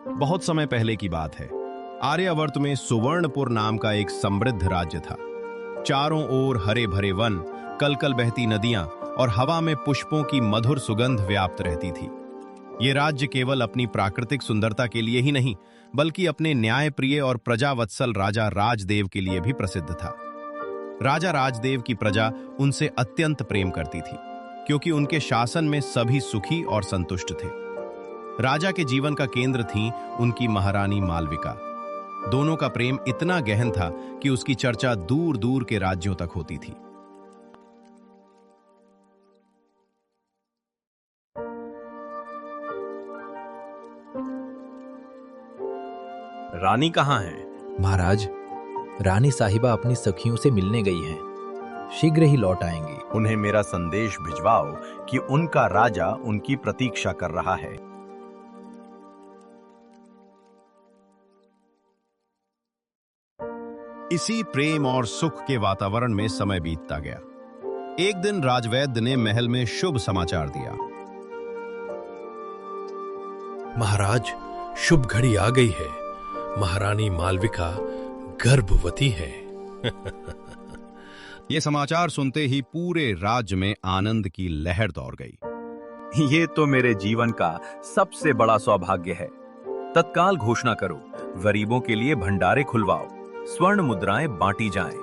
बहुत समय पहले की बात है। आर्यावर्त में सुवर्णपुर नाम का एक समृद्ध राज्य था। चारों ओर हरे भरे वन, कलकल बहती नदियां और हवा में पुष्पों की मधुर सुगंध व्याप्त रहती थी। ये राज्य केवल अपनी प्राकृतिक सुंदरता के लिए ही नहीं, बल्कि अपने न्यायप्रिय और प्रजावत्सल राजा राजदेव के लिए भी प्रसिद्ध था। राजा राजदेव की प्रजा उनसे अत्यंत प्रेम करती थी, क्योंकि उनके शासन में सभी सुखी और संतुष्ट थे। राजा के जीवन का केंद्र थी उनकी महारानी मालविका। दोनों का प्रेम इतना गहन था कि उसकी चर्चा दूर दूर के राज्यों तक होती थी। रानी कहाँ है? महाराज, रानी साहिबा अपनी सखियों से मिलने गई हैं। शीघ्र ही लौट आएंगी। उन्हें मेरा संदेश भिजवाओ कि उनका राजा उनकी प्रतीक्षा कर रहा है। इसी प्रेम और सुख के वातावरण में समय बीतता गया। एक दिन राजवैद्य ने महल में शुभ समाचार दिया। महाराज, शुभ घड़ी आ गई है। महारानी मालविका गर्भवती है। यह समाचार सुनते ही पूरे राज्य में आनंद की लहर दौड़ गई। ये तो मेरे जीवन का सबसे बड़ा सौभाग्य है। तत्काल घोषणा करो, गरीबों के लिए भंडारे खुलवाओ, स्वर्ण मुद्राएं बांटी जाएं।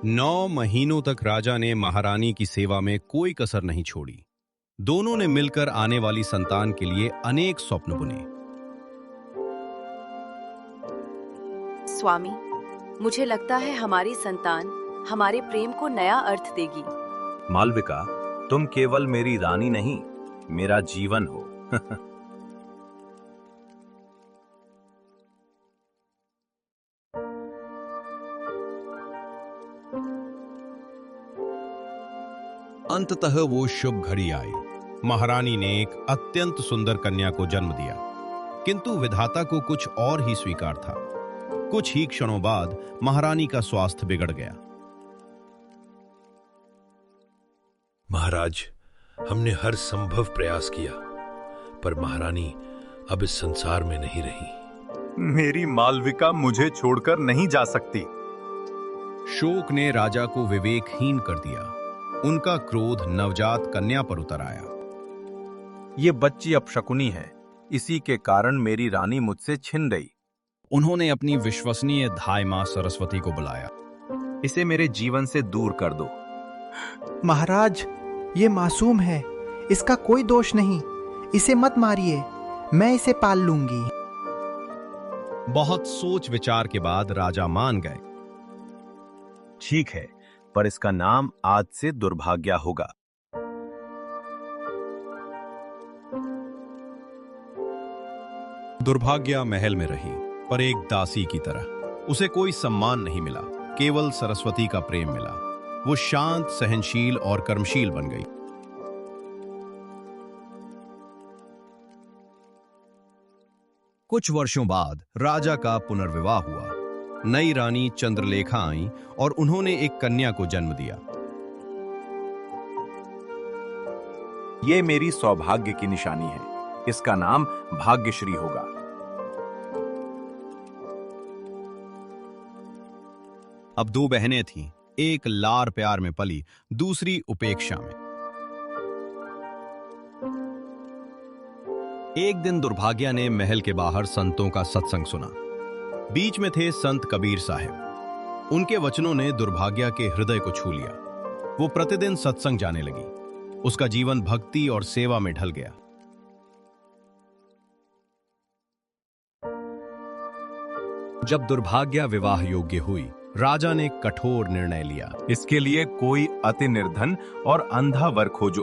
9 महीनों तक राजा ने महारानी की सेवा में कोई कसर नहीं छोड़ी। दोनों ने मिलकर आने वाली संतान के लिए अनेक स्वप्न बुने। स्वामी, मुझे लगता है हमारी संतान हमारे प्रेम को नया अर्थ देगी। मालविका, तुम केवल मेरी रानी नहीं, मेरा जीवन हो। अंततः वो शुभ घड़ी आई। महारानी ने एक अत्यंत सुंदर कन्या को जन्म दिया, किंतु विधाता को कुछ और ही स्वीकार था। कुछ ही क्षणों बाद महारानी का स्वास्थ्य बिगड़ गया। महाराज, हमने हर संभव प्रयास किया, पर महारानी अब इस संसार में नहीं रही। मेरी मालविका मुझे छोड़कर नहीं जा सकती। शोक ने राजा को विवेकहीन कर दिया। उनका क्रोध नवजात कन्या पर उतर आया। ये बच्ची अपशकुनी है, इसी के कारण मेरी रानी मुझसे छिन गई। उन्होंने अपनी विश्वसनीय धाय मां सरस्वती को बुलाया। इसे मेरे जीवन से दूर कर दो। महाराज, ये मासूम है, इसका कोई दोष नहीं, इसे मत मारिए, मैं इसे पाल लूंगी। बहुत सोच विचार के बाद राजा मान गए। ठीक है, पर इसका नाम आज से दुर्भाग्या होगा। दुर्भाग्या महल में रही, पर एक दासी की तरह। उसे कोई सम्मान नहीं मिला, केवल सरस्वती का प्रेम मिला। वो शांत, सहनशील और कर्मशील बन गई। कुछ वर्षों बाद राजा का पुनर्विवाह हुआ। नई रानी चंद्रलेखा आई और उन्होंने एक कन्या को जन्म दिया। ये मेरी सौभाग्य की निशानी है। इसका नाम भाग्यश्री होगा। अब 2 बहनें थीं, एक लार प्यार में पली, दूसरी उपेक्षा में। एक दिन दुर्भाग्या ने महल के बाहर संतों का सत्संग सुना। बीच में थे संत कबीर साहब। उनके वचनों ने दुर्भाग्या के हृदय को छू लिया। वो प्रतिदिन सत्संग जाने लगी। उसका जीवन भक्ति और सेवा में ढल गया। जब दुर्भाग्या विवाह योग्य हुई, राजा ने कठोर निर्णय लिया। इसके लिए कोई अति निर्धन और अंधा वर खोजो।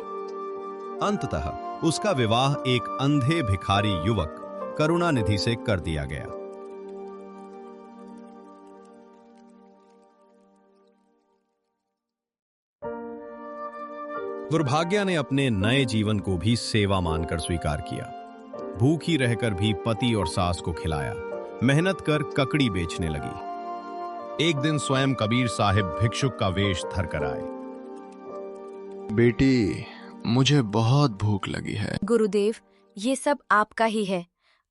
अंततः उसका विवाह एक अंधे भिखारी युवक करुणानिधि से कर दिया गया। दुर्भाग्या ने अपने नए जीवन को भी सेवा मानकर स्वीकार किया। भूखी रहकर भी पति और सास को खिलाया। मेहनत कर ककड़ी बेचने लगी। एक दिन स्वयं कबीर साहिब भिक्षुक का वेश धरकर आए। बेटी, मुझे बहुत भूख लगी है। गुरुदेव, ये सब आपका ही है।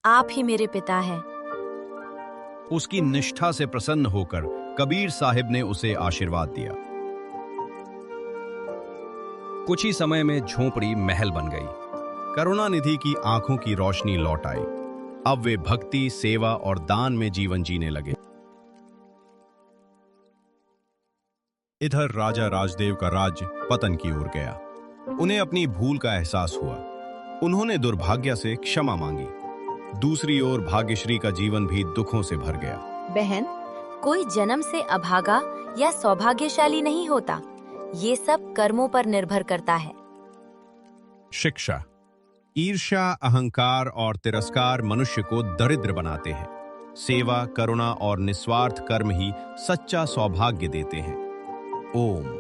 आप ही मेरे पिता हैं। उसकी निष्ठा से प्रसन्न होकर कबीर साहिब ने उसे आशीर्वाद दिया। कुछ ही समय में झोपड़ी महल बन गई। करुणानिधि की आंखों की रोशनी लौट आई। अब वे भक्ति, सेवा और दान में जीवन जीने लगे। इधर राजा राजदेव का राज्य पतन की ओर गया। उन्हें अपनी भूल का एहसास हुआ। उन्होंने दुर्भाग्य से क्षमा मांगी। दूसरी ओर भाग्यश्री का जीवन भी दुखों से भर गया। बहन, कोई जन्म से अभागा या सौभाग्यशाली नहीं होता। ये सब कर्मों पर निर्भर करता है। शिक्षा। ईर्ष्या, अहंकार और तिरस्कार मनुष्य को दरिद्र बनाते हैं। सेवा, करुणा और निस्वार्थ कर्म ही सच्चा सौभाग्य देते हैं। ओम।